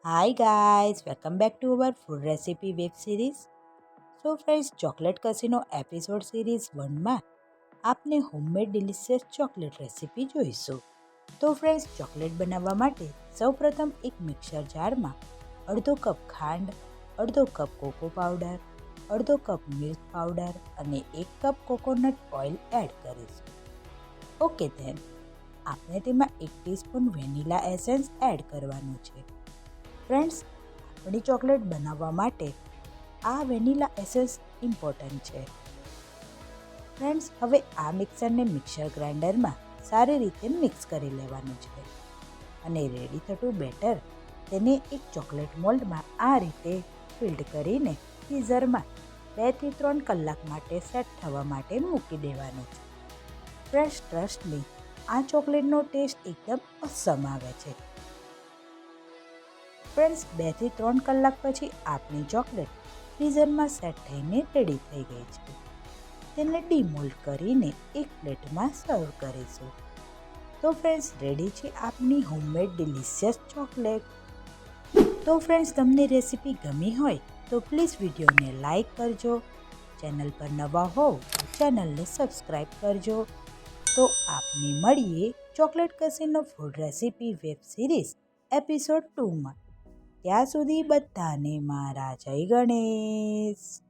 Hi guys, welcome back to our food recipe web series. So friends, chocolate casino episode series 1માં આપને homemade delicious chocolate recipe જોઈશું. તો friends, chocolate બનાવવા માટે સૌપ્રથમ એક મિક્સર જારમાં અડધો કપ ખાંડ, અડધો કપ કોકો પાવડર, અડધો કપ મિલ્ક પાવડર અને 1 કપ કોકોનટ ઓઇલ એડ કરીશું. ઓકે ધેન આપણે તેમાં 1 ટીસ્પૂન વેનીલા એસેન્સ એડ કરવાનું છે. ફ્રેન્ડ્સ, આપણી ચોકલેટ બનાવવા માટે આ વેનીલા એસેન્સ ઇમ્પોર્ટન્ટ છે. ફ્રેન્ડ્સ, હવે આ મિક્સરને મિક્સર ગ્રાઇન્ડરમાં સારી રીતે મિક્સ કરી લેવાનું છે અને રેડી થતું બેટર તેને એક ચોકલેટ મોલ્ડમાં આ રીતે ફિલ્ડ કરીને ફ્રીઝરમાં 2 થી 3 કલાક માટે સેટ થવા માટે મૂકી દેવાનું છે. ફ્રેન્ડ્સ, ટ્રસ્ટ મી, આ ચોકલેટનો ટેસ્ટ એકદમ ઓસમ આવે છે. ફ્રેન્ડ્સ, 2 થી 3 કલાક પછી આપણી ચોકલેટ ફ્રીઝરમાં સેટ થઈને રેડી થઈ ગઈ છે. તેને ડીમોલ્ડ કરીને એક પ્લેટમાં સર્વ કરીશું. તો ફ્રેન્ડ્સ, રેડી છે આપની હોમમેડ ડિલિશિયસ ચોકલેટ. તો ફ્રેન્ડ્સ, તમને રેસીપી ગમી હોય તો પ્લીઝ વિડીયોને લાઈક કરજો. ચેનલ પર નવા હોવ તો ચેનલને સબસ્ક્રાઈબ કરજો. તો આપને મળીએ chocolate casino food recipe web series episode 2માં. ત્યાં સુધી બધાને મારા જય ગણેશ.